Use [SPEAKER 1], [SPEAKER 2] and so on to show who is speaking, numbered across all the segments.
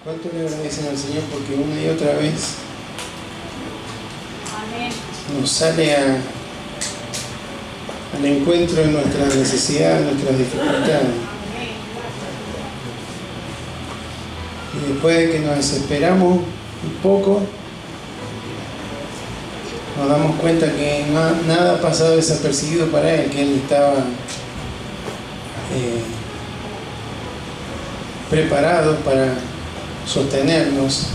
[SPEAKER 1] ¿Cuánto le agradecen al Señor? Porque una y otra vez nos sale al encuentro de nuestras necesidades, nuestras dificultades. Y después de que nos desesperamos un poco, nos damos cuenta que nada ha pasado desapercibido para Él, que Él estaba preparado para sostenernos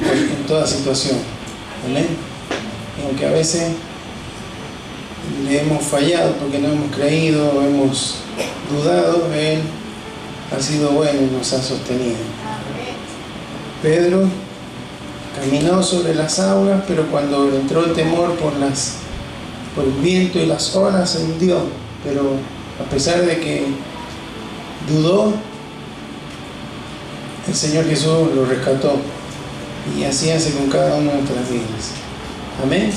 [SPEAKER 1] en toda situación. ¿Amén? Y aunque a veces le hemos fallado porque no hemos creído, hemos dudado, Él ha sido bueno y nos ha sostenido. Pedro caminó sobre las aguas, pero cuando entró el temor por el viento y las olas, se hundió. Pero a pesar de que dudó, el Señor Jesús lo rescató. Y así hace con cada una de nuestras vidas. Amén.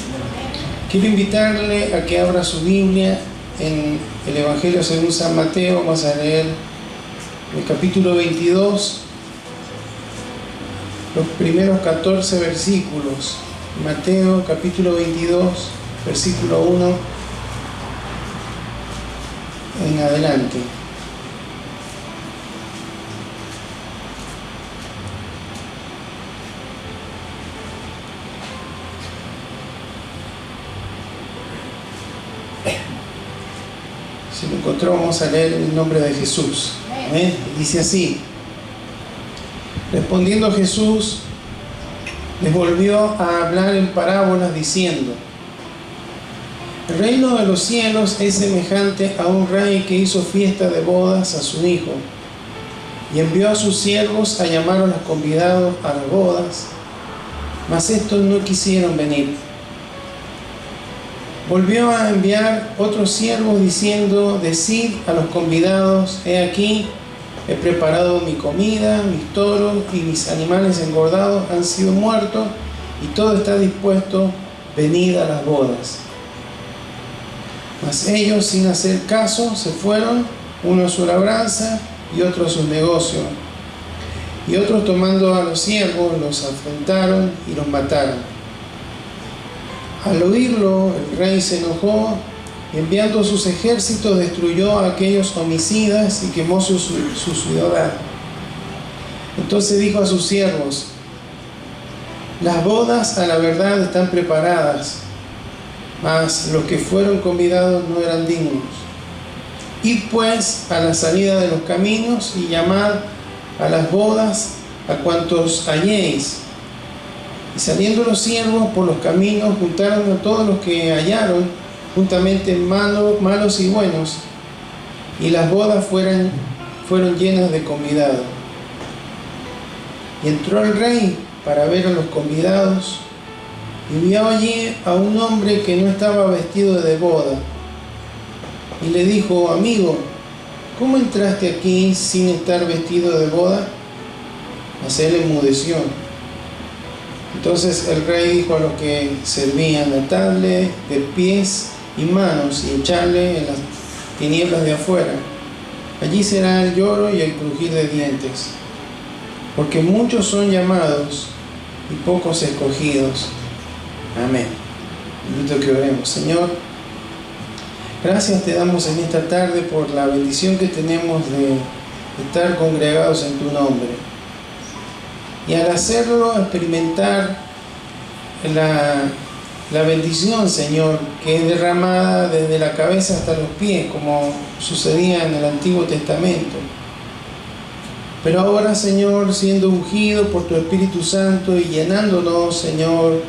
[SPEAKER 1] Quiero invitarle a que abra su Biblia en el Evangelio según San Mateo. Vamos a leer el capítulo 22, los primeros 14 versículos. Mateo capítulo 22, versículo 1 en adelante. Si lo encontró, vamos a leer en el nombre de Jesús. Amén. Dice así: respondiendo Jesús, les volvió a hablar en parábolas diciendo: el reino de los cielos es semejante a un rey que hizo fiesta de bodas a su hijo, y envió a sus siervos a llamar a los convidados a las bodas, mas estos no quisieron venir. Volvió a enviar otros siervos diciendo: decid a los convidados, he aquí, he preparado mi comida, mis toros y mis animales engordados han sido muertos, y todo está dispuesto, venid a las bodas. Mas ellos, sin hacer caso, se fueron, uno a su labranza y otro a sus negocios. Y otros, tomando a los siervos, los afrentaron y los mataron. Al oírlo, el rey se enojó y, enviando sus ejércitos, destruyó a aquellos homicidas y quemó su ciudad. Entonces dijo a sus siervos: las bodas a la verdad están preparadas, mas los que fueron convidados no eran dignos. Id pues a la salida de los caminos y llamad a las bodas a cuantos halléis. Y saliendo los siervos por los caminos, juntaron a todos los que hallaron, juntamente malos y buenos, y las bodas fueron llenas de convidados. Y entró el rey para ver a los convidados, y vio allí a un hombre que no estaba vestido de boda. Y le dijo: amigo, ¿cómo entraste aquí sin estar vestido de boda? Mas él enmudeció. Entonces el rey dijo a los que servían: atadle de pies y manos y echarle en las tinieblas de afuera. Allí será el lloro y el crujir de dientes, porque muchos son llamados y pocos escogidos. Amén. Invito a que oremos. Señor, gracias te damos en esta tarde por la bendición que tenemos de estar congregados en tu nombre. Y al hacerlo, experimentar la bendición, Señor, que es derramada desde la cabeza hasta los pies, como sucedía en el Antiguo Testamento. Pero ahora, Señor, siendo ungido por tu Espíritu Santo y llenándonos, Señor,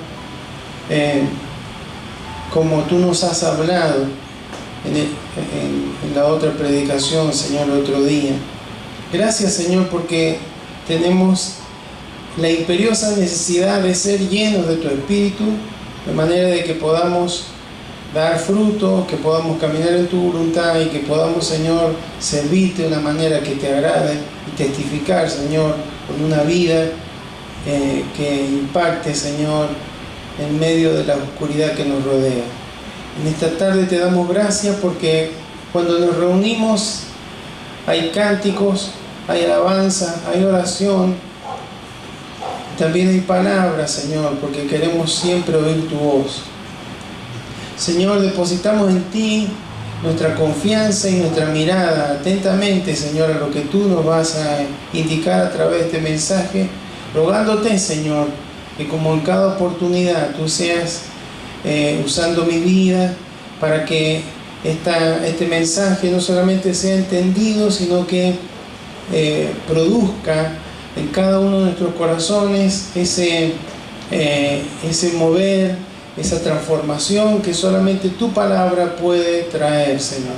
[SPEAKER 1] como tú nos has hablado en la otra predicación, Señor, el otro día. Gracias, Señor, porque tenemos la imperiosa necesidad de ser llenos de tu Espíritu, de manera de que podamos dar fruto, que podamos caminar en tu voluntad y que podamos, Señor, servirte de una manera que te agrade y testificar, Señor, con una vida que impacte, Señor, en medio de la oscuridad que nos rodea. En esta tarde te damos gracias porque cuando nos reunimos hay cánticos, hay alabanza, hay oración, también hay palabras, Señor, porque queremos siempre oír tu voz. Señor, depositamos en ti nuestra confianza y nuestra mirada atentamente, Señor, a lo que tú nos vas a indicar a través de este mensaje, rogándote, Señor, que como en cada oportunidad tú seas usando mi vida para que este mensaje no solamente sea entendido, sino que produzca en cada uno de nuestros corazones ese mover, esa transformación que solamente tu palabra puede traer, Señor.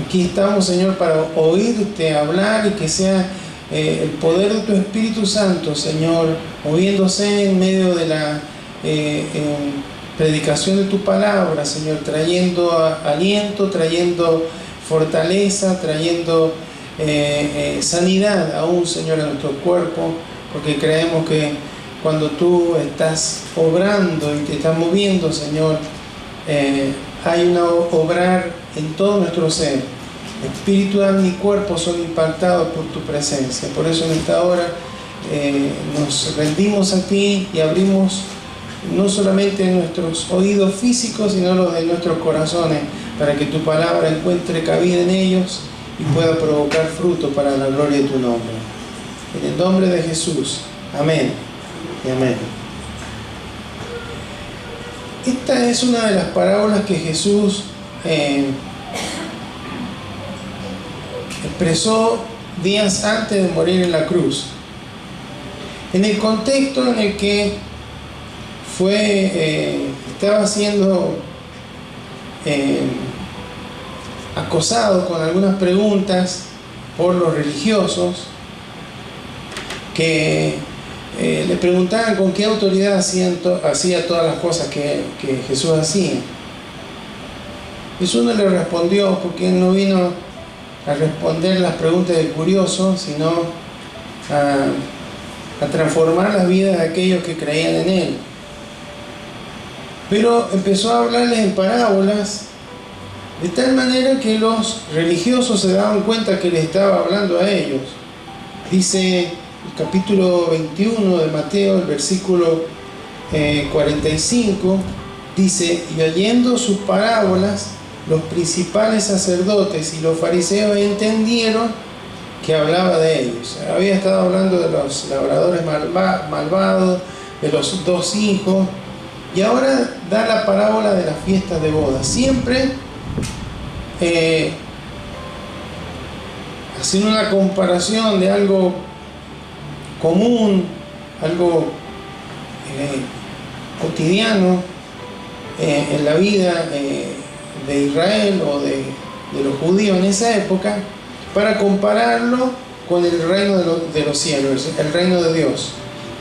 [SPEAKER 1] Aquí estamos, Señor, para oírte hablar y que sea el poder de tu Espíritu Santo, Señor, moviéndose en medio de la predicación de tu palabra, Señor, trayendo aliento, trayendo fortaleza, trayendo sanidad aún, Señor, a nuestro cuerpo, porque creemos que cuando tú estás obrando y te estás moviendo, Señor, hay un obrar en todo nuestro ser. Espíritu, alma y cuerpo son impactados por tu presencia. Por eso en esta hora nos rendimos a ti y abrimos no solamente nuestros oídos físicos, sino los de nuestros corazones, para que tu palabra encuentre cabida en ellos y pueda provocar fruto para la gloria de tu nombre. En el nombre de Jesús. Amén. Y amén. Esta es una de las parábolas que Jesús expresó días antes de morir en la cruz. En el contexto en el que estaba siendo acosado con algunas preguntas por los religiosos que le preguntaban con qué autoridad hacía todas las cosas que Jesús hacía. Jesús no le respondió, porque él no vino a responder las preguntas del curioso, sino a transformar las vidas de aquellos que creían en él. Pero empezó a hablarles en parábolas, de tal manera que los religiosos se daban cuenta que le estaba hablando a ellos. Dice el capítulo 21 de Mateo, el versículo 45, dice: y oyendo sus parábolas, los principales sacerdotes y los fariseos entendieron que hablaba de ellos. Había estado hablando de los labradores malvados, de los dos hijos, y ahora da la parábola de las fiestas de bodas. Siempre haciendo una comparación de algo común, algo cotidiano en la vida de Israel o de los judíos en esa época, para compararlo con el reino de los cielos, el reino de Dios.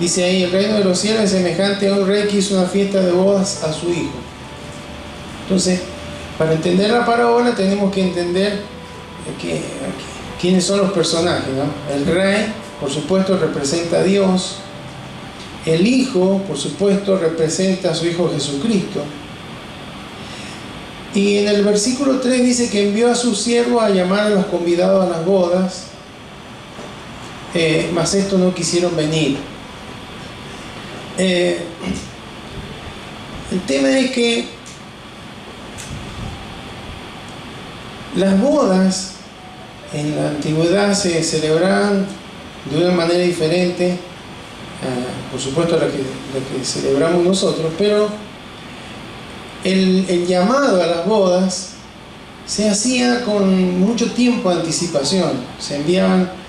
[SPEAKER 1] Dice ahí: el reino de los cielos es semejante a un rey que hizo una fiesta de bodas a su hijo. Entonces, para entender la parábola tenemos que entender quiénes son los personajes, ¿no? El rey, por supuesto, representa a Dios. El hijo, por supuesto, representa a su hijo Jesucristo. Y en el versículo 3 dice que envió a sus siervos a llamar a los convidados a las bodas, mas estos no quisieron venir. El tema es que las bodas en la antigüedad se celebraban de una manera diferente, por supuesto a la que celebramos nosotros, pero el llamado a las bodas se hacía con mucho tiempo de anticipación.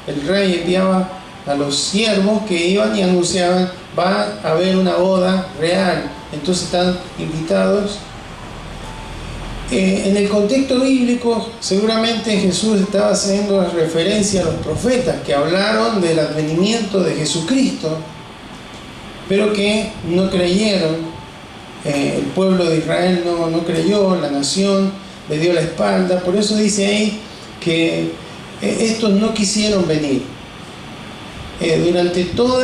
[SPEAKER 1] El rey enviaba a los siervos que iban y anunciaban: va a haber una boda real, entonces están invitados. En el contexto bíblico, seguramente Jesús estaba haciendo referencia a los profetas que hablaron del advenimiento de Jesucristo, pero que no creyeron. El pueblo de Israel no creyó, la nación le dio la espalda. Por eso dice ahí que estos no quisieron venir. Durante todo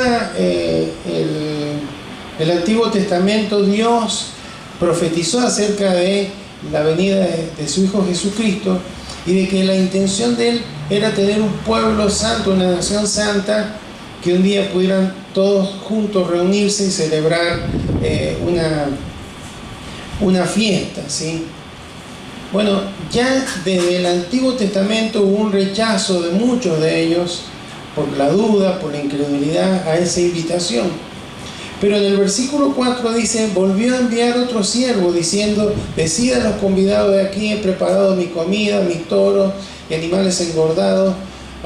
[SPEAKER 1] el Antiguo Testamento, Dios profetizó acerca de la venida de su Hijo Jesucristo, y de que la intención de él era tener un pueblo santo, una nación santa, que un día pudieran todos juntos reunirse y celebrar una fiesta, ¿sí? Bueno, ya desde el Antiguo Testamento hubo un rechazo de muchos de ellos por la duda, por la incredulidad a esa invitación. Pero en el versículo 4 dice: volvió a enviar otro siervo diciendo: decid a los convidados de aquí, he preparado mi comida, mis toros y animales engordados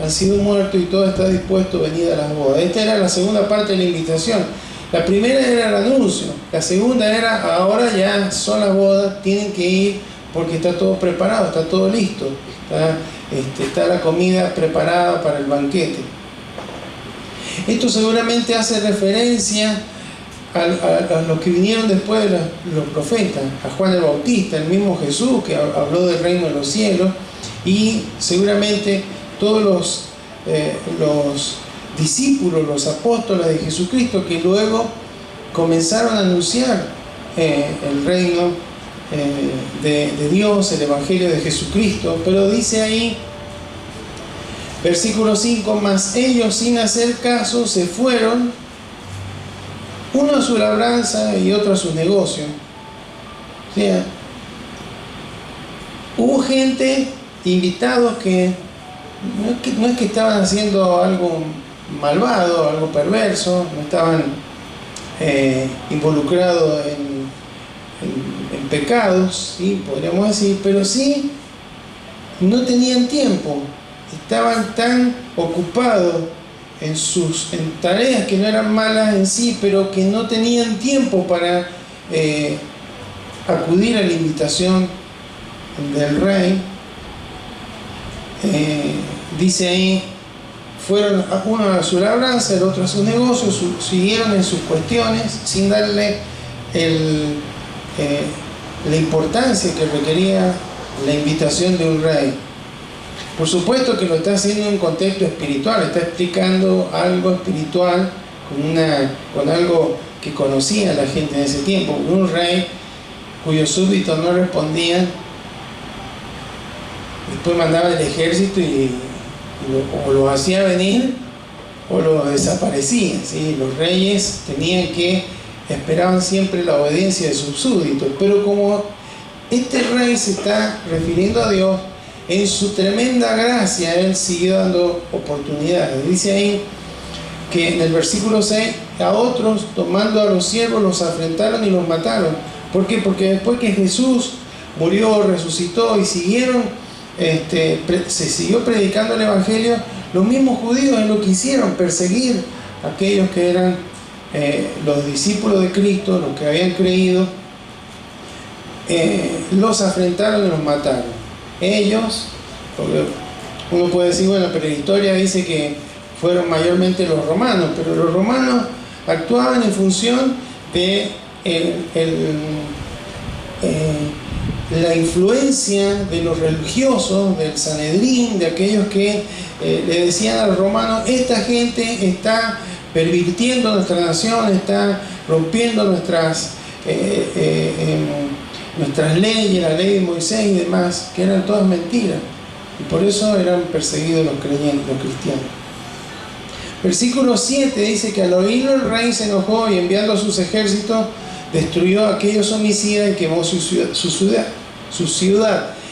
[SPEAKER 1] han sido muertos y todo está dispuesto, venid a las bodas. Esta era la segunda parte de la invitación. La primera era el anuncio, la segunda era: ahora ya son las bodas, tienen que ir porque está todo preparado, está todo listo, está la comida preparada para el banquete. Esto seguramente hace referencia a los que vinieron después de los profetas, a Juan el Bautista, el mismo Jesús que habló del reino de los cielos, y seguramente todos los discípulos, los apóstoles de Jesucristo, que luego comenzaron a anunciar el reino de Dios, el Evangelio de Jesucristo. Pero dice ahí, versículo 5: mas ellos, sin hacer caso, se fueron, uno a su labranza y otro a sus negocios. O sea, hubo gente, invitados, que no es que estaban haciendo algo malvado, algo perverso, no estaban involucrados en pecados, ¿sí? Podríamos decir, pero sí no tenían tiempo, estaban tan ocupados en tareas que no eran malas en sí, pero que no tenían tiempo para acudir a la invitación del rey. Dice ahí: fueron uno a su labranza, el otro a sus negocios, siguieron en sus cuestiones sin darle la importancia que requería la invitación de un rey. Por supuesto que lo está haciendo en un contexto espiritual, está explicando algo espiritual con algo que conocía la gente en ese tiempo. Un rey cuyos súbditos no respondían, después mandaba el ejército o los hacía venir o los desaparecía, ¿sí? Los reyes esperaban siempre la obediencia de sus súbditos, pero como este rey se está refiriendo a Dios, en su tremenda gracia él siguió dando oportunidades. Dice ahí que en el versículo 6: a otros, tomando a los siervos, los afrentaron y los mataron. ¿Por qué? Porque después que Jesús murió, resucitó y se siguió predicando el Evangelio, los mismos judíos es lo que hicieron, perseguir a aquellos que eran los discípulos de Cristo, los que habían creído, los afrentaron y los mataron. Ellos, porque uno puede decir, bueno, pero la historia dice que fueron mayormente los romanos, pero los romanos actuaban en función de la influencia de los religiosos, del Sanedrín, de aquellos que le decían a los romanos: esta gente está pervirtiendo nuestra nación, está rompiendo nuestras leyes, la ley de Moisés y demás, que eran todas mentiras, y por eso eran perseguidos los creyentes, los cristianos. Versículo 7 dice que al oírlo el rey se enojó y enviando a sus ejércitos destruyó a aquellos homicidas y quemó su ciudad.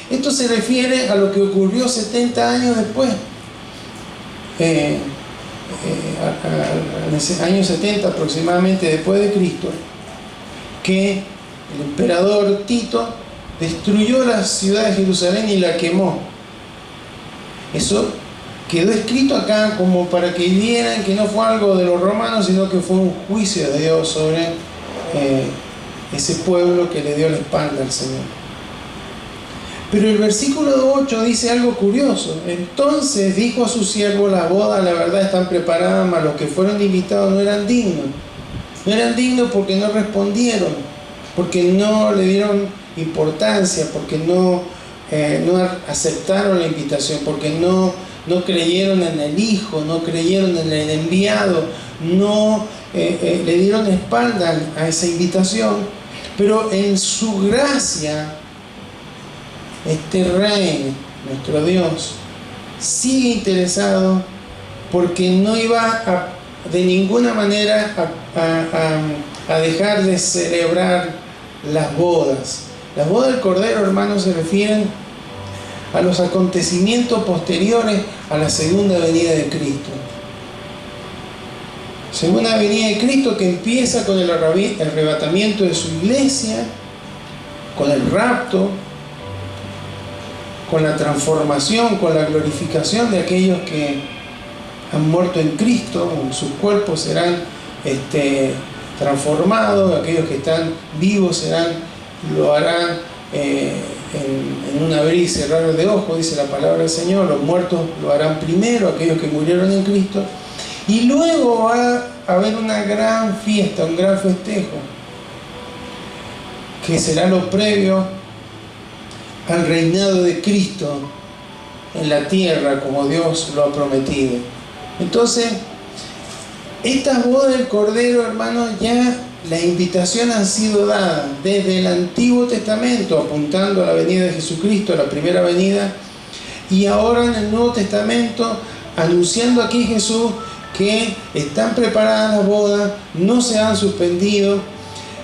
[SPEAKER 1] Esto se refiere a lo que ocurrió 70 años después, en ese año 70 aproximadamente después de Cristo, que el emperador Tito destruyó la ciudad de Jerusalén y la quemó. Eso quedó escrito acá como para que vieran que no fue algo de los romanos, sino que fue un juicio de Dios sobre ese pueblo que le dio la espalda al Señor. Pero el versículo 8 dice algo curioso: entonces dijo a su siervo: las bodas, la verdad, están preparadas, mas los que fueron invitados no eran dignos. No eran dignos porque no respondieron, porque no le dieron importancia, porque no aceptaron la invitación, porque no creyeron en el Hijo, no creyeron en el enviado, no le dieron espalda a esa invitación. Pero en su gracia, este rey, nuestro Dios, sigue interesado, porque no iba de ninguna manera a dejar de celebrar las bodas. Las bodas del Cordero, hermanos, se refieren a los acontecimientos posteriores a la segunda venida de Cristo. Segunda venida de Cristo, que empieza con el arrebatamiento de su iglesia, con el rapto, con la transformación, con la glorificación de aquellos que han muerto en Cristo. Sus cuerpos serán transformados, aquellos que están vivos lo harán en un abrir y cerrar de ojos, dice la palabra del Señor. Los muertos lo harán primero, aquellos que murieron en Cristo, y luego va a haber una gran fiesta, un gran festejo, que será lo previo al reinado de Cristo en la tierra, como Dios lo ha prometido. Entonces, estas bodas del Cordero, hermanos, ya la invitación ha sido dada desde el Antiguo Testamento, apuntando a la venida de Jesucristo, a la primera venida, y ahora en el Nuevo Testamento, anunciando aquí Jesús que están preparadas las bodas, no se han suspendido.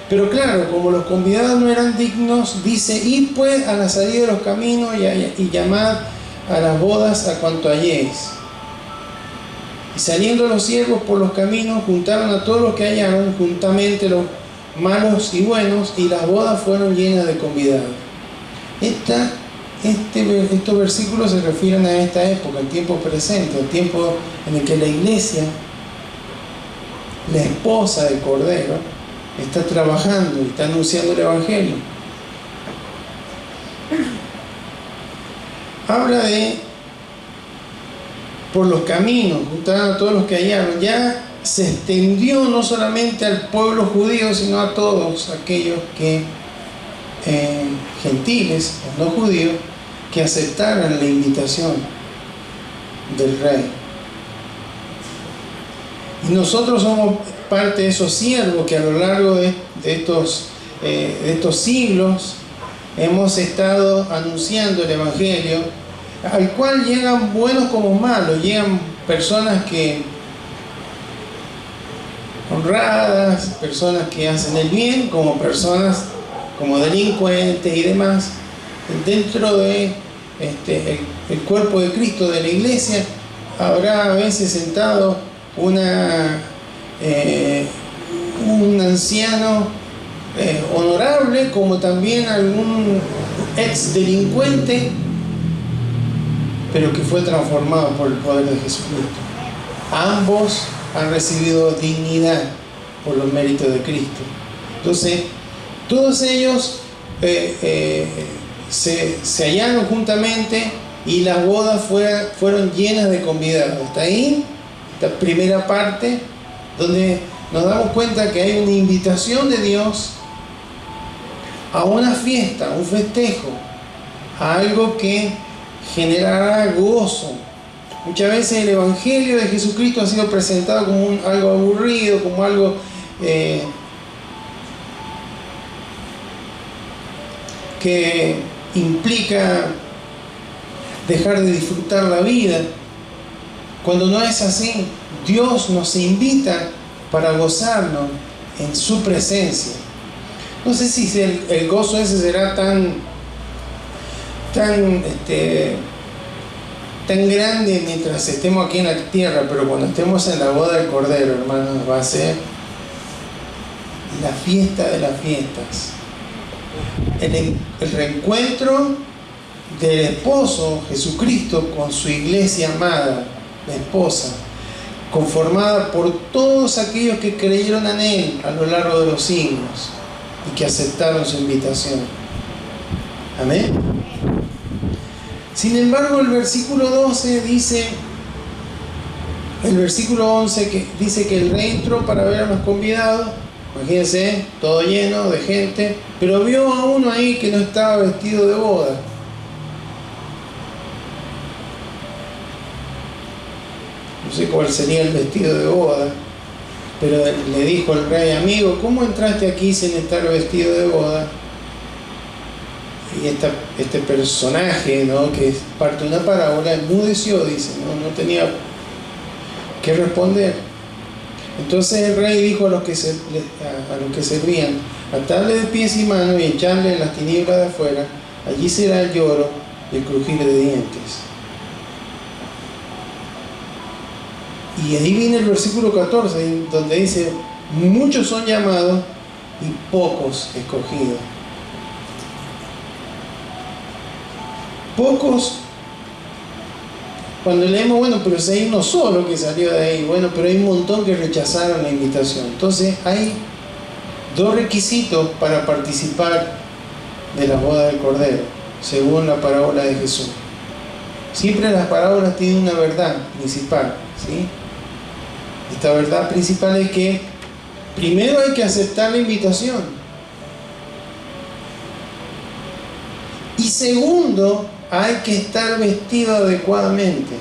[SPEAKER 1] Pero claro, como los convidados no eran dignos, dice: id pues a la salida de los caminos y llamad a las bodas a cuanto halléis. Y saliendo los siervos por los caminos, juntaron a todos los que hallaron, juntamente los malos y buenos, y las bodas fueron llenas de convidados. Estos versículos se refieren a esta época, el tiempo presente, el tiempo en el que la iglesia, la esposa del Cordero, está trabajando y está anunciando el Evangelio. Habla de por los caminos, juntaron a todos los que hallaron. Ya se extendió no solamente al pueblo judío, sino a todos aquellos que gentiles o no judíos, que aceptaran la invitación del Rey. Y nosotros somos parte de esos siervos que a lo largo de estos siglos hemos estado anunciando el Evangelio, al cual llegan buenos como malos, llegan personas que honradas, personas que hacen el bien, como personas como delincuentes y demás. Dentro de el cuerpo de Cristo, de la iglesia, habrá a veces sentado un anciano honorable, como también algún ex delincuente, pero que fue transformado por el poder de Jesucristo. Ambos han recibido dignidad por los méritos de Cristo. Entonces, todos ellos se hallaron juntamente, y las bodas fueron llenas de convidados. Hasta ahí, esta primera parte, donde nos damos cuenta que hay una invitación de Dios a una fiesta, un festejo, a algo que generará gozo. Muchas veces el Evangelio de Jesucristo ha sido presentado como algo aburrido, como algo que implica dejar de disfrutar la vida, cuando no es así. Dios nos invita para gozarnos en su presencia. No sé si el gozo ese será tan grande mientras estemos aquí en la tierra, pero cuando estemos en la boda del Cordero, hermanos, va a ser la fiesta de las fiestas. El reencuentro del esposo Jesucristo con su iglesia amada, la esposa, conformada por todos aquellos que creyeron en Él a lo largo de los siglos y que aceptaron su invitación. Amén. Sin embargo, el versículo 12 dice, el versículo 11 que dice que el rey entró para ver a los convidados. Imagínense, todo lleno de gente, pero vio a uno ahí que no estaba vestido de boda. No sé cuál sería el vestido de boda, pero le dijo el rey: amigo, ¿cómo entraste aquí sin estar vestido de boda? y este personaje, ¿no?, que es parte de una parábola, enmudeció, dice, no tenía que responder. Entonces el rey dijo a los que servían: atadle de pies y manos y echarle en las tinieblas de afuera, allí será el lloro y el crujir de dientes. Y ahí viene el versículo 14, donde dice: muchos son llamados y pocos escogidos. Pocos, cuando leemos, bueno, pero si hay uno solo que salió de ahí, bueno, pero hay un montón que rechazaron la invitación. Entonces hay dos requisitos para participar de la boda del Cordero, según la parábola de Jesús. Siempre las parábolas tienen una verdad principal, ¿sí? Esta verdad principal es que primero hay que aceptar la invitación. Y segundo, hay que estar vestido adecuadamente.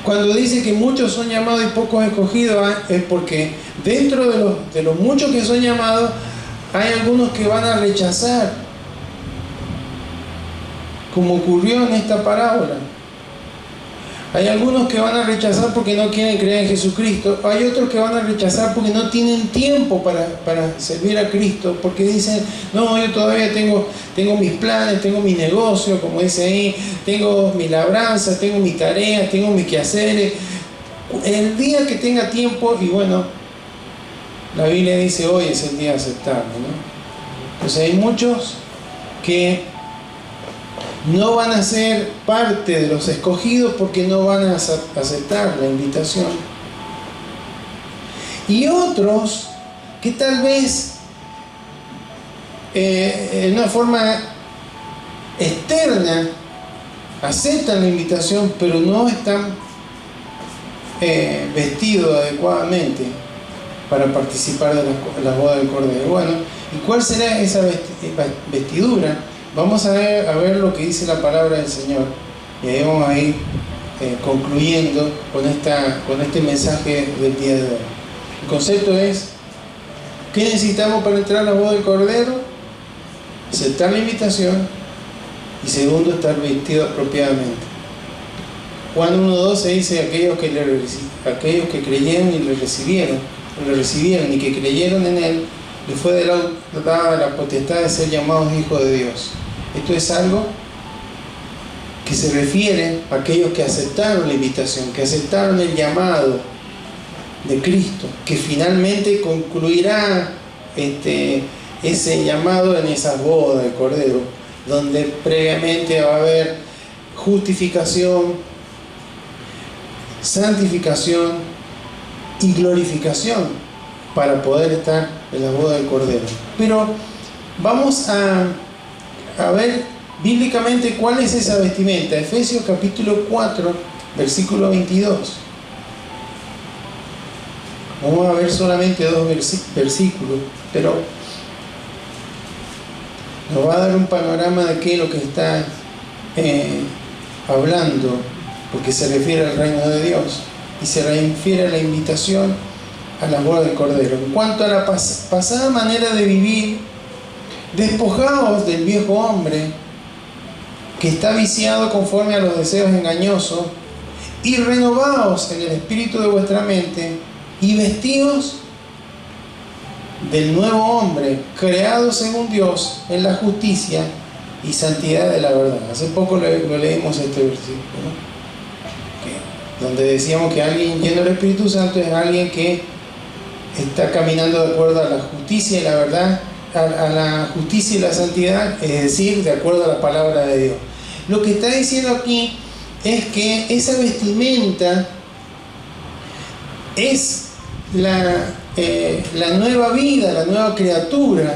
[SPEAKER 1] Cuando dice que muchos son llamados y pocos escogidos, es porque dentro de los muchos que son llamados, hay algunos que van a rechazar, como ocurrió en esta parábola. Hay algunos que van a rechazar porque no quieren creer en Jesucristo. Hay otros que van a rechazar porque no tienen tiempo para servir a Cristo, porque dicen: no, yo todavía tengo mis planes, tengo mi negocio, como dice ahí, tengo mi labranza, tengo mis tareas, tengo mis quehaceres. El día que tenga tiempo, y bueno, la Biblia dice: hoy es el día de aceptarlo, ¿no? Entonces hay muchos que no van a ser parte de los escogidos porque no van a aceptar la invitación. Y otros que tal vez en una forma externa aceptan la invitación, pero no están vestidos adecuadamente para participar de la boda del Cordero. Bueno, ¿y cuál será esa vestidura? Vamos a ver lo que dice la palabra del Señor, y ahí vamos a ir concluyendo con este mensaje del día de hoy. El concepto es: ¿qué necesitamos para entrar a la boda del Cordero? Aceptar la invitación, y segundo, estar vestido apropiadamente. Juan 1:12 dice: aquellos que creyeron y le recibieron y que creyeron en Él, les fue dada la potestad de ser llamados hijos de Dios. Esto es algo que se refiere a aquellos que aceptaron la invitación, que aceptaron el llamado de Cristo, que finalmente concluirá ese llamado en esa boda del Cordero, donde previamente va a haber justificación, santificación y glorificación para poder estar en la boda del Cordero. Pero vamos a ver bíblicamente cuál es esa vestimenta. Efesios capítulo 4, versículo 22. Vamos a ver solamente dos versículos, pero nos va a dar un panorama de qué es lo que está hablando, porque se refiere al reino de Dios y se refiere a la invitación a la boda del Cordero. En cuanto a la pasada manera de vivir, despojaos del viejo hombre que está viciado conforme a los deseos engañosos, y renovaos en el espíritu de vuestra mente, y vestíos del nuevo hombre, creado según Dios en la justicia y santidad de la verdad. Hace poco lo leímos este versículo, ¿no? Donde decíamos que alguien lleno del Espíritu Santo es alguien que está caminando de acuerdo a la justicia y la verdad, a la justicia y la santidad, es decir, de acuerdo a la palabra de Dios. Lo que está diciendo aquí es que esa vestimenta es la nueva vida, la nueva criatura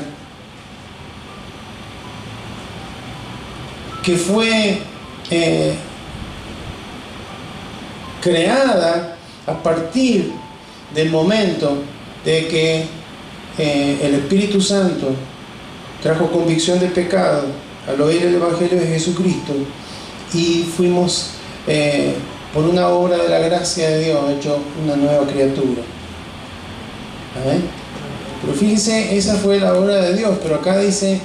[SPEAKER 1] que fue creada a partir del momento de que el Espíritu Santo trajo convicción de pecado al oír el Evangelio de Jesucristo, y fuimos por una obra de la gracia de Dios hecho una nueva criatura. ¿Amén? Pero fíjense, esa fue la obra de Dios, pero acá dice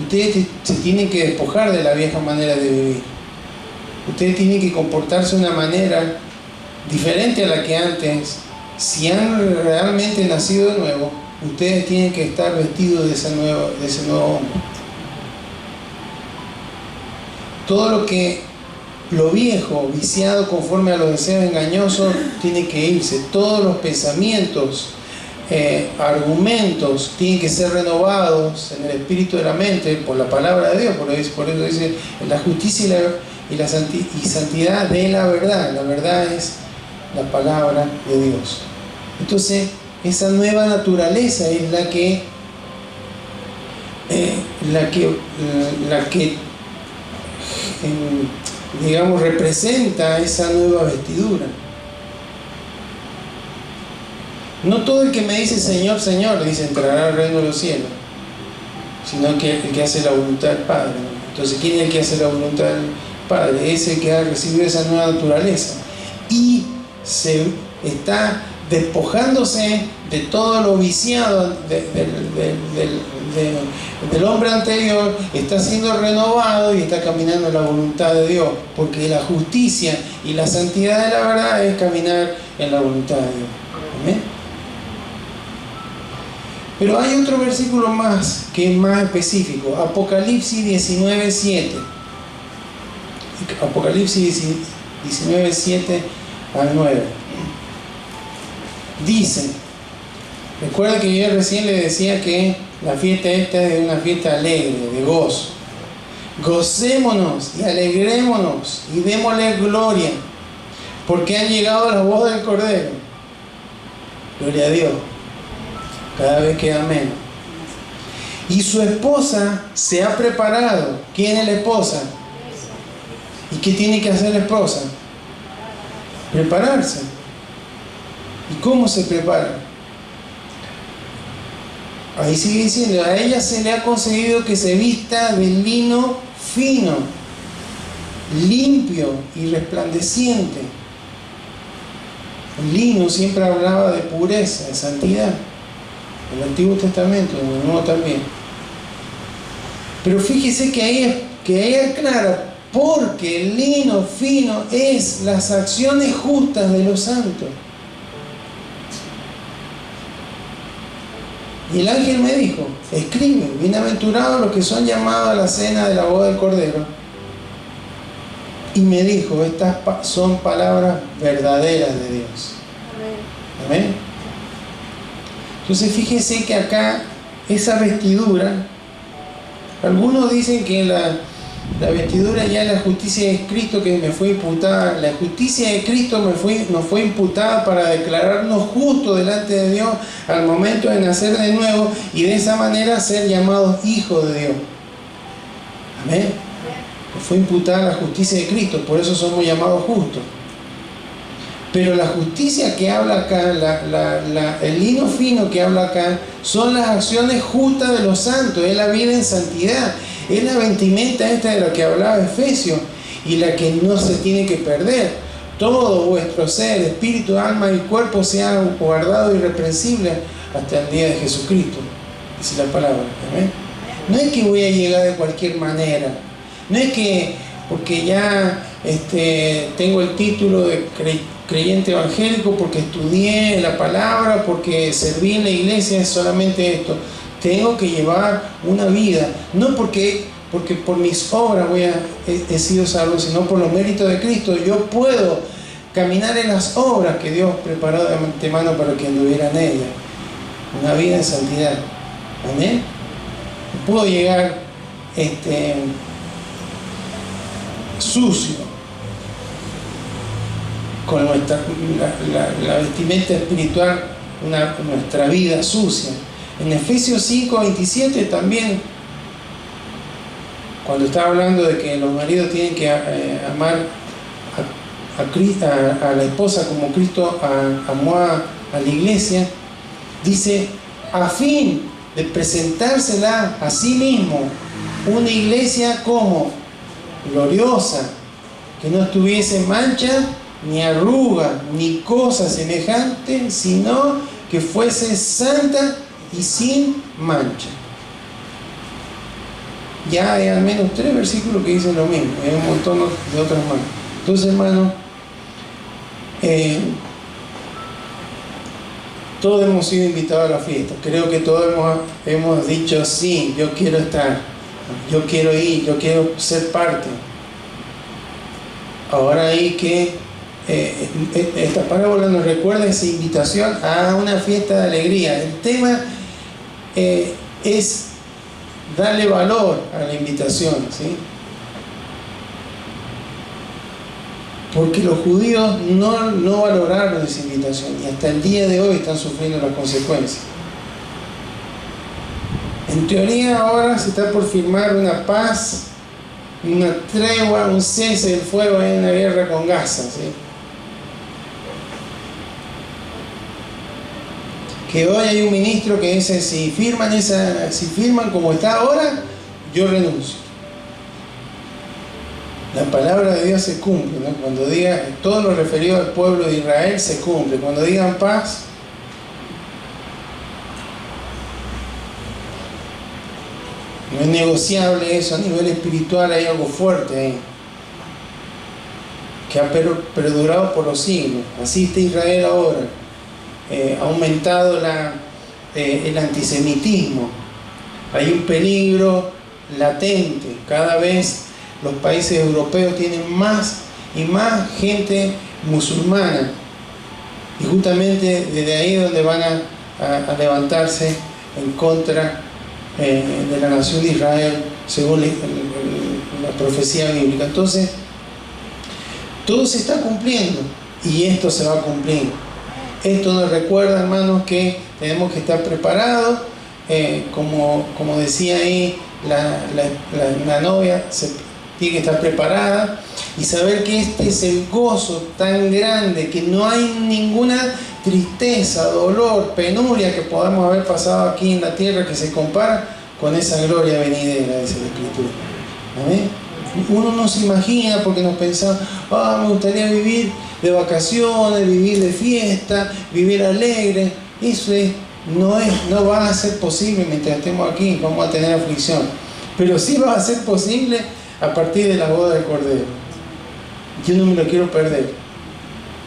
[SPEAKER 1] Ustedes se tienen que despojar de la vieja manera de vivir. Ustedes tienen que comportarse de una manera diferente a la que antes. Si han realmente nacido de nuevo, ustedes tienen que estar vestidos de ese nuevo hombre. Todo lo viejo, viciado conforme a los deseos engañosos, tiene que irse. Todos los pensamientos, argumentos tienen que ser renovados en el espíritu de la mente por la palabra de Dios. Por eso dice la justicia y santidad de la verdad. La verdad es la palabra de Dios. Entonces, esa nueva naturaleza es la que digamos, representa esa nueva vestidura. No todo el que me dice Señor, Señor, dice entrará al reino de los cielos, sino que el que hace la voluntad del Padre. Entonces, ¿quién es el que hace la voluntad del Padre? Es el que ha recibido esa nueva naturaleza y se está despojándose de todo lo viciado del hombre anterior, está siendo renovado y está caminando en la voluntad de Dios, porque la justicia y la santidad de la verdad es caminar en la voluntad de Dios. ¿Amén? Pero hay otro versículo más que es más específico, Apocalipsis 19:7. Apocalipsis 19:7 al 9. Dice, recuerda que yo recién le decía que la fiesta esta es una fiesta alegre, de gozo. Gocémonos y alegrémonos y démosle gloria, porque han llegado las bodas del Cordero. Gloria a Dios. Cada vez queda menos. Y su esposa se ha preparado. ¿Quién es la esposa? ¿Y qué tiene que hacer la esposa? Prepararse. ¿Y cómo se prepara? Ahí sigue diciendo, a ella se le ha concedido que se vista de lino fino, limpio y resplandeciente. El lino siempre hablaba de pureza, de santidad. En el Antiguo Testamento, en el Nuevo también. Pero fíjese que ahí aclara, porque el lino fino es las acciones justas de los santos. Y el ángel me dijo, escribe, bienaventurados los que son llamados a la cena de la boda del Cordero. Y me dijo, estas son palabras verdaderas de Dios. Amén. Amén. Entonces fíjese que acá esa vestidura, algunos dicen que la vestidura ya es la justicia de Cristo que me fue imputada. La justicia de Cristo nos fue imputada para declararnos justos delante de Dios al momento de nacer de nuevo y de esa manera ser llamados hijos de Dios. Amén. Nos fue imputada la justicia de Cristo, por eso somos llamados justos. Pero la justicia que habla acá, el lino fino que habla acá, son las acciones justas de los santos, es la vida en santidad, es la vestimenta esta de la que hablaba Efesios y la que no se tiene que perder. Todo vuestro ser, espíritu, alma y cuerpo sea guardado irreprensible hasta el día de Jesucristo, dice la palabra. ¿Amén? No es que voy a llegar de cualquier manera, no es que porque ya tengo el título de creyente evangélico, porque estudié la palabra, porque serví en la iglesia, es solamente esto. Tengo que llevar una vida, no porque por mis obras he sido salvo, sino por los méritos de Cristo. Yo puedo caminar en las obras que Dios preparó de antemano para que anduviera en ellas. Una vida en santidad. Amén. Puedo llegar sucio, con la vestimenta espiritual, nuestra vida sucia. En Efesios 5:27 también, cuando estaba hablando de que los maridos tienen que amar a la esposa como Cristo amó a la iglesia, dice, a fin de presentársela a sí mismo, una iglesia como gloriosa, que no tuviese mancha, ni arruga, ni cosa semejante, sino que fuese santa y sin mancha. ya hay al menos 3 versículos que dicen lo mismo, hay un montón de otras más. Entonces, hermanos, todos hemos sido invitados a la fiesta. Creo que todos hemos dicho, sí, yo quiero estar, yo quiero ir, yo quiero ser parte. Ahora hay que, esta parábola nos recuerda esa invitación a una fiesta de alegría. El tema es darle valor a la invitación, ¿sí? Porque los judíos no valoraron esa invitación y hasta el día de hoy están sufriendo las consecuencias. En teoría ahora se está por firmar una paz, una tregua, un cese del fuego en la guerra con Gaza, ¿sí? Que hoy hay un ministro que dice, si firman como está ahora, yo renuncio. La palabra de Dios se cumple, ¿no? Cuando diga todo lo referido al pueblo de Israel se cumple. Cuando digan paz, no es negociable eso. A nivel espiritual hay algo fuerte ahí, que ha perdurado por los siglos. Así está Israel ahora. Ha aumentado el antisemitismo. Hay un peligro latente. Cada vez los países europeos tienen más y más gente musulmana. Y justamente desde ahí es donde van a levantarse en contra de la nación de Israel, según la profecía bíblica. Entonces, todo se está cumpliendo y esto se va a cumplir. Esto nos recuerda, hermanos, que tenemos que estar preparados. Como decía ahí, la novia tiene que estar preparada y saber que este es el gozo tan grande, que no hay ninguna tristeza, dolor, penuria que podamos haber pasado aquí en la tierra que se compara con esa gloria venidera, dice la Escritura. ¿Amén? Uno no se imagina porque nos pensamos, me gustaría vivir de vacaciones, vivir de fiesta, vivir alegre. Eso no va a ser posible mientras estemos aquí, vamos a tener aflicción. Pero sí va a ser posible a partir de la boda del Cordero. Yo no me lo quiero perder.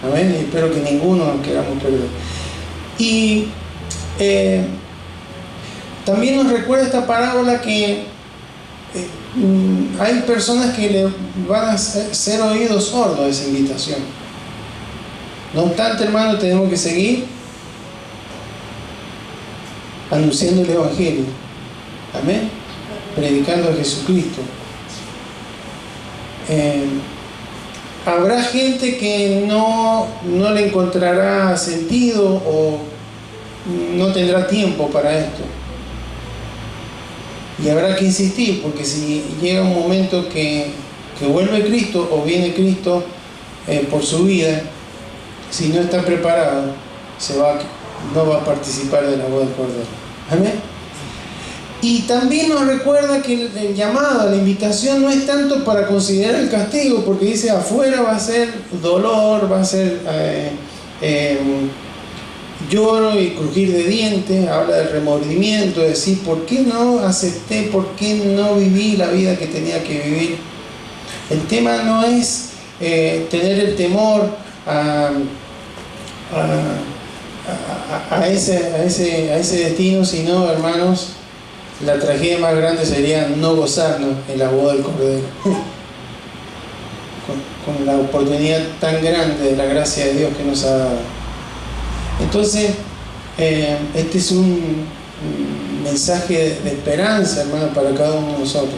[SPEAKER 1] Amén. Y espero que ninguno nos queramos perder. Y también nos recuerda esta parábola que hay personas que le van a ser oídos sordos a esa invitación. No obstante, hermanos, tenemos que seguir anunciando el Evangelio. Amén. Predicando a Jesucristo. Habrá gente que no le encontrará sentido o no tendrá tiempo para esto. Y habrá que insistir, porque si llega un momento que vuelve Cristo o viene Cristo por su vida, si no está preparado, no va a participar de la boda del Cordero. Amén. Y también nos recuerda que el llamado a la invitación no es tanto para considerar el castigo, porque dice afuera va a ser dolor, va a ser lloro y crujir de dientes, habla del remordimiento, de decir, ¿por qué no acepté? ¿Por qué no viví la vida que tenía que vivir? El tema no es tener el temor a ese destino, sino, hermanos, la tragedia más grande sería no gozarnos en la boda del Cordero. con la oportunidad tan grande de la gracia de Dios que nos ha dado. Entonces, este es un mensaje de esperanza, hermano, para cada uno de nosotros.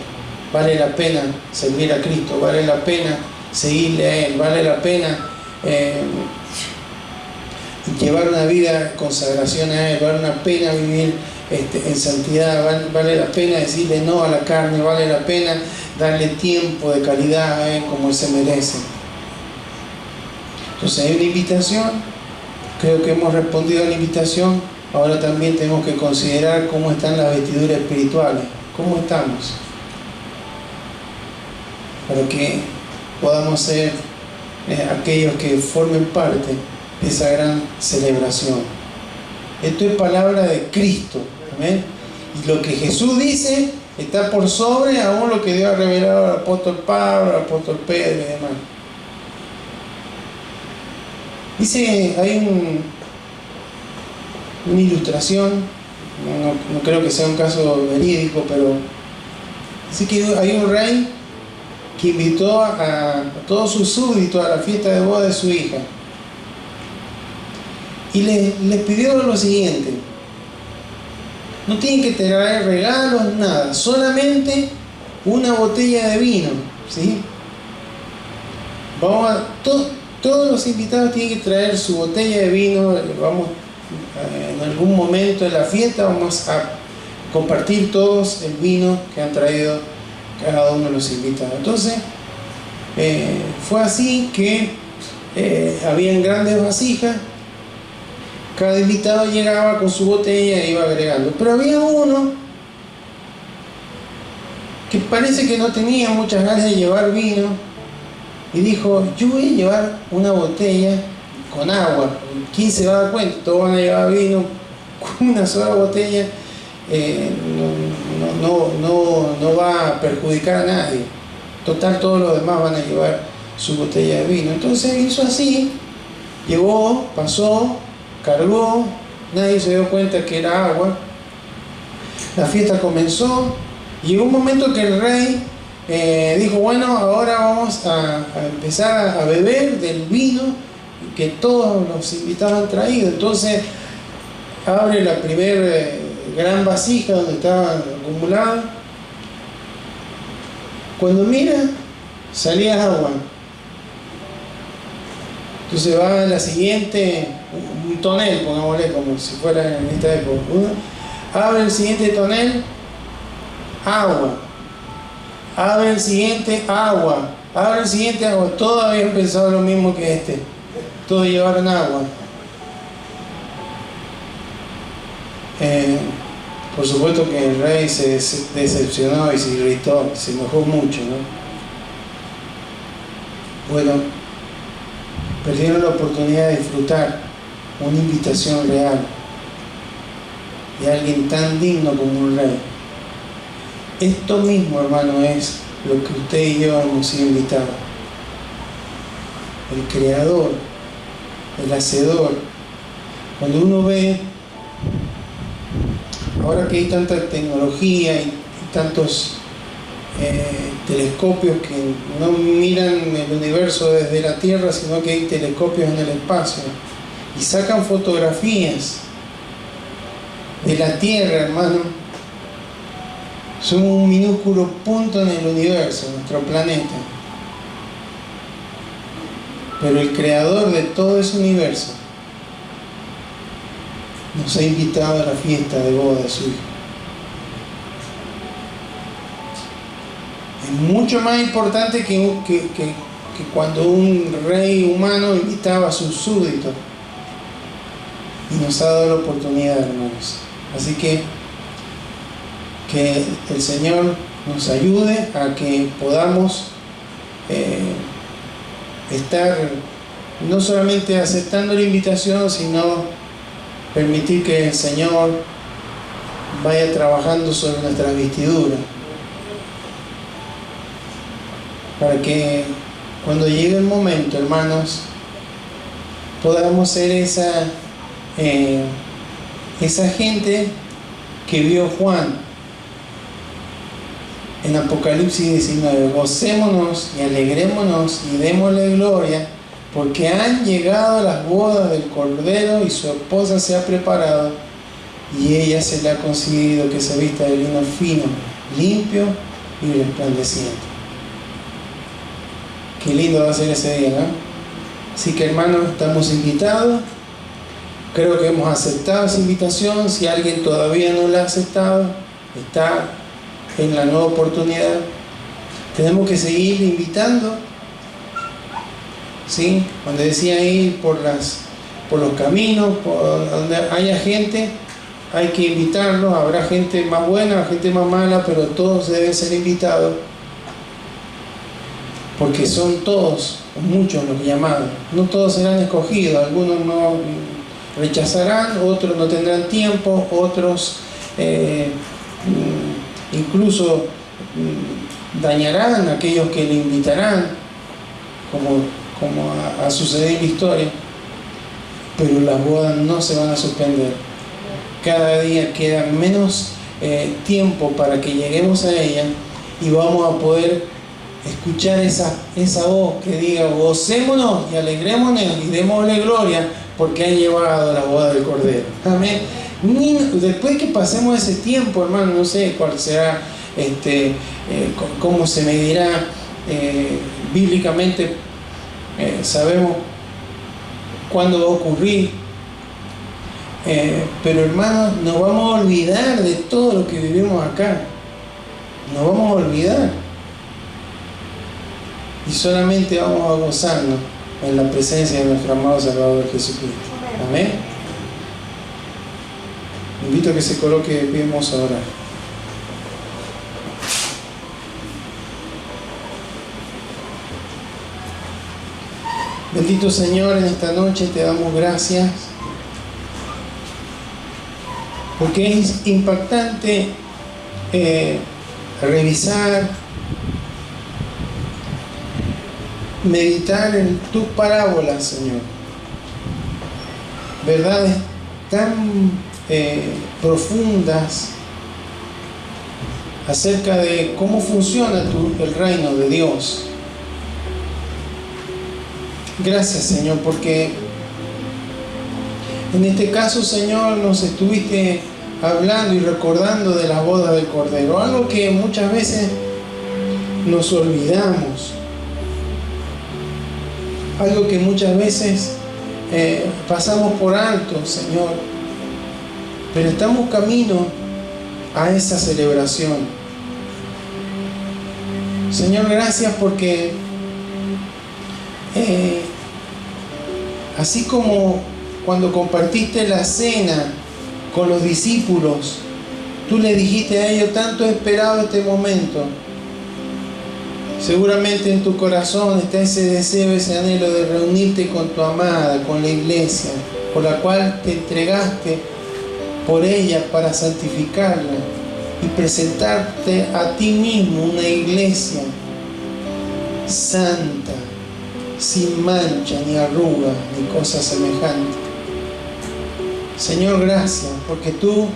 [SPEAKER 1] Vale la pena servir a Cristo, vale la pena seguirle a Él, vale la pena llevar una vida de consagración a Él, vale la pena vivir en santidad, vale la pena decirle no a la carne, vale la pena darle tiempo de calidad a Él como Él se merece. Entonces hay una invitación, creo que hemos respondido a la invitación. Ahora también tenemos que considerar cómo están las vestiduras espirituales, cómo estamos, para que podamos ser aquellos que formen parte de esa gran celebración. Esto es palabra de Cristo, ¿amén? Y lo que Jesús dice está por sobre aún lo que Dios ha revelado al apóstol Pablo, al apóstol Pedro y demás. Dice, hay una ilustración, no creo que sea un caso verídico, pero dice que hay un rey que invitó a todos sus súbditos a la fiesta de boda de su hija. Y les pidió lo siguiente: no tienen que traer regalos, nada, solamente una botella de vino, ¿sí? Todos los invitados tienen que traer su botella de vino. Vamos, en algún momento de la fiesta vamos a compartir todos el vino que han traído cada uno de los invitados. Entonces, fue así que habían grandes vasijas. Cada invitado llegaba con su botella e iba agregando. Pero había uno que parece que no tenía muchas ganas de llevar vino y dijo: yo voy a llevar una botella con agua. ¿Quién se va a dar cuenta? Todos van a llevar vino con una sola botella. No va a perjudicar a nadie. Total, todos los demás van a llevar su botella de vino. Entonces hizo así, llegó, pasó, cargó, nadie se dio cuenta que era agua. La fiesta comenzó. Llegó un momento que el rey dijo: bueno, ahora vamos a empezar a beber del vino que todos los invitados han traído. Entonces abre la primera gran vasija donde estaba acumulada. Cuando mira, salía agua. Entonces va a la siguiente, un tonel, pongámosle como si fuera en esta época. Abre el siguiente tonel, agua. Abre el siguiente, agua. Abre el siguiente, agua. Todos habían pensado lo mismo que este. Todos llevaron agua. Por supuesto que el rey se decepcionó y se irritó, se enojó mucho, ¿no? Bueno, perdieron la oportunidad de disfrutar una invitación real de alguien tan digno como un rey. Esto mismo, hermano, es lo que usted y yo hemos sido invitados. El creador, el hacedor. Cuando uno ve, ahora que hay tanta tecnología y tantos telescopios que no miran el universo desde la Tierra, sino que hay telescopios en el espacio y sacan fotografías de la Tierra, hermano. Somos un minúsculo punto en el universo, nuestro planeta. Pero el creador de todo ese universo nos ha invitado a la fiesta de boda de su hijo. Es mucho más importante que cuando un rey humano invitaba a sus súbditos. Y nos ha dado la oportunidad, hermanos. Así que el Señor nos ayude a que podamos estar no solamente aceptando la invitación, sino permitir que el Señor vaya trabajando sobre nuestras vestiduras, para que cuando llegue el momento, hermanos, podamos ser esa gente que vio Juan en Apocalipsis 19. Gocémonos y alegrémonos y démosle gloria, porque han llegado las bodas del Cordero y su esposa se ha preparado, y ella se le ha concedido que se vista de lino fino, limpio y resplandeciente. Qué lindo va a ser ese día, ¿no? Así que, hermanos, estamos invitados. Creo que hemos aceptado esa invitación. Si alguien todavía no la ha aceptado, está en la nueva oportunidad. Tenemos que seguir invitando, ¿sí? Cuando decía ir por los caminos, por donde haya gente, hay que invitarlos. Habrá gente más buena, gente más mala, pero todos deben ser invitados, porque son todos, muchos los llamados. No todos serán escogidos, algunos no rechazarán, otros no tendrán tiempo, otros incluso dañarán a aquellos que le invitarán, como ha sucedido en la historia, pero las bodas no se van a suspender. Cada día queda menos tiempo para que lleguemos a ella y vamos a poder escuchar esa voz que diga: gocémonos y alegrémonos y démosle gloria porque han llevado la boda del Cordero. Amén. Después que pasemos ese tiempo, hermano, no sé cuál será, cómo se medirá bíblicamente, sabemos cuándo va a ocurrir, pero hermanos, nos vamos a olvidar de todo lo que vivimos acá. Nos vamos a olvidar y solamente vamos a gozarnos en la presencia de nuestro amado Salvador Jesucristo. Amén. Invito a que se coloque de pie, vamos a orar. Bendito Señor, en esta noche te damos gracias porque es impactante revisar, meditar en tus parábolas, Señor. Verdades tan profundas acerca de cómo funciona el reino de Dios. Gracias, Señor, porque en este caso, Señor, nos estuviste hablando y recordando de las bodas del Cordero, algo que muchas veces nos olvidamos, algo que muchas veces pasamos por alto, Señor, pero estamos camino a esa celebración. Señor, gracias porque así como cuando compartiste la cena con los discípulos, tú le dijiste a ellos: tanto he esperado este momento. Seguramente en tu corazón está ese deseo, ese anhelo de reunirte con tu amada, con la iglesia, por la cual te entregaste por ella para santificarla y presentarte a ti mismo una iglesia santa, sin mancha, ni arruga, ni cosa semejante. Señor, gracias, porque tú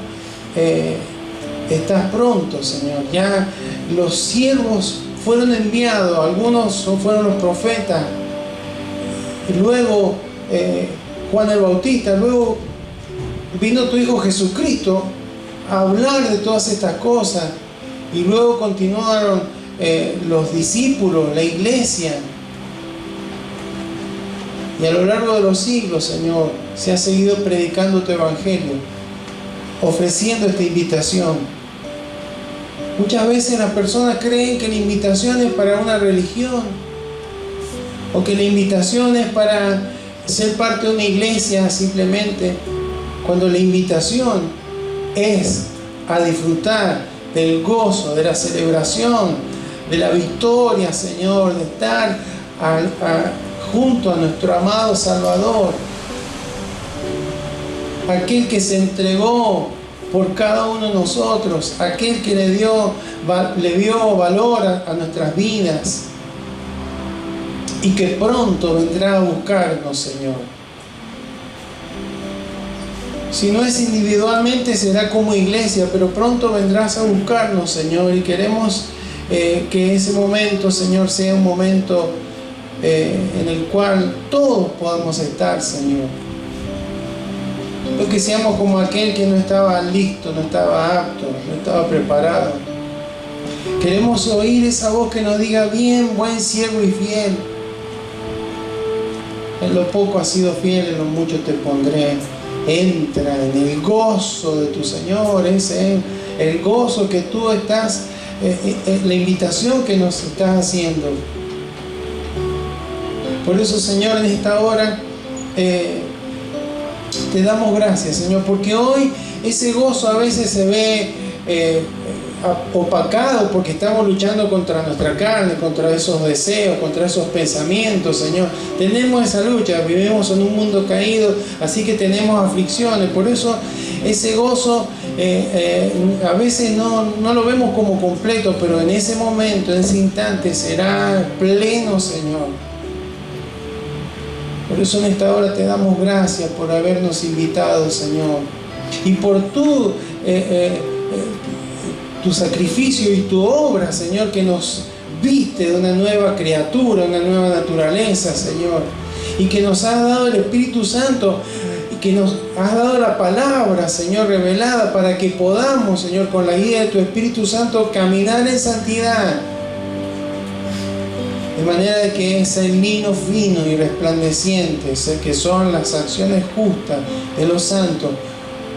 [SPEAKER 1] estás pronto, Señor. Ya los siervos fueron enviados, algunos fueron los profetas, luego Juan el Bautista, luego vino tu Hijo Jesucristo a hablar de todas estas cosas, y luego continuaron los discípulos, la iglesia. Y a lo largo de los siglos, Señor, se ha seguido predicando tu evangelio, ofreciendo esta invitación. Muchas veces las personas creen que la invitación es para una religión, o que la invitación es para ser parte de una iglesia simplemente, cuando la invitación es a disfrutar del gozo, de la celebración, de la victoria, Señor, de estar junto a nuestro amado Salvador, aquel que se entregó por cada uno de nosotros, aquel que le dio valor a nuestras vidas y que pronto vendrá a buscarnos, Señor. Si no es individualmente, será como iglesia, pero pronto vendrás a buscarnos, Señor, y queremos que ese momento, Señor, sea un momento en el cual todos podamos estar, Señor. No que seamos como aquel que no estaba listo, no estaba apto, no estaba preparado. Queremos oír esa voz que nos diga: bien, buen siervo y fiel. En lo poco has sido fiel, en lo mucho te pondré. Entra en el gozo de tu Señor, ese el gozo que tú estás, la invitación que nos estás haciendo. Por eso, Señor, en esta hora te damos gracias, Señor, porque hoy ese gozo a veces se ve opacado, porque estamos luchando contra nuestra carne, contra esos deseos, contra esos pensamientos, Señor. Tenemos esa lucha, vivimos en un mundo caído, así que tenemos aflicciones. Por eso ese gozo a veces no lo vemos como completo, pero en ese momento, en ese instante, será pleno, Señor. Por eso en esta hora te damos gracias por habernos invitado, Señor, y por tu sacrificio y tu obra, Señor, que nos viste de una nueva criatura, una nueva naturaleza, Señor, y que nos has dado el Espíritu Santo, y que nos has dado la palabra, Señor, revelada, para que podamos, Señor, con la guía de tu Espíritu Santo, caminar en santidad, de manera de que ese lino fino y resplandeciente, que son las acciones justas de los santos,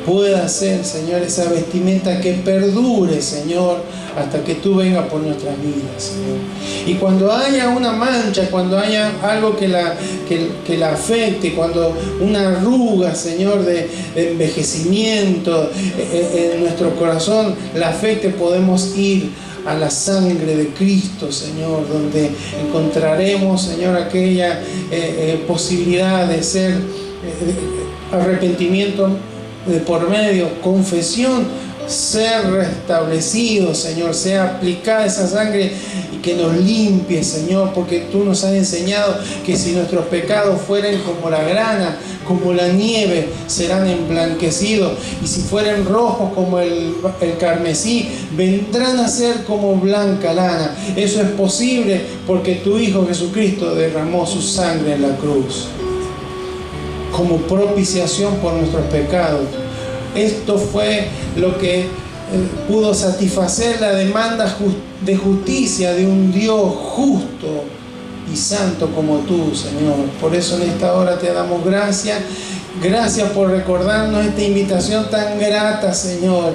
[SPEAKER 1] pueda ser, Señor, esa vestimenta que perdure, Señor, hasta que tú vengas por nuestras vidas, Señor. Y cuando haya una mancha, cuando haya algo que la afecte, cuando una arruga, Señor, de envejecimiento en nuestro corazón la afecte, podemos ir a la sangre de Cristo, Señor, donde encontraremos, Señor, aquella posibilidad de ser arrepentimiento de por medio, confesión, ser restablecido, Señor, sea aplicada esa sangre y que nos limpie, Señor, porque tú nos has enseñado que si nuestros pecados fueren como la grana, como la nieve, serán emblanquecidos, y si fueren rojos como el carmesí, vendrán a ser como blanca lana. Eso es posible porque tu Hijo Jesucristo derramó su sangre en la cruz como propiciación por nuestros pecados. Esto fue lo que pudo satisfacer la demanda de justicia de un Dios justo y santo como tú, Señor. Por eso en esta hora te damos gracias. Gracias por recordarnos esta invitación tan grata, Señor.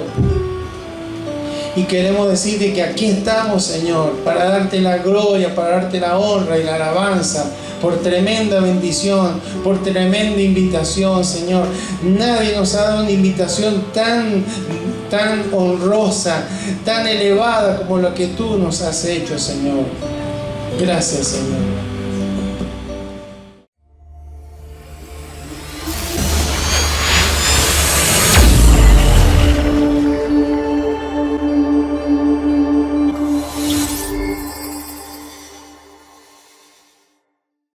[SPEAKER 1] Y queremos decirte que aquí estamos, Señor, para darte la gloria, para darte la honra y la alabanza, por tremenda bendición, por tremenda invitación, Señor. Nadie nos ha dado una invitación tan honrosa, tan elevada como la que tú nos has hecho, Señor. Gracias, Señor.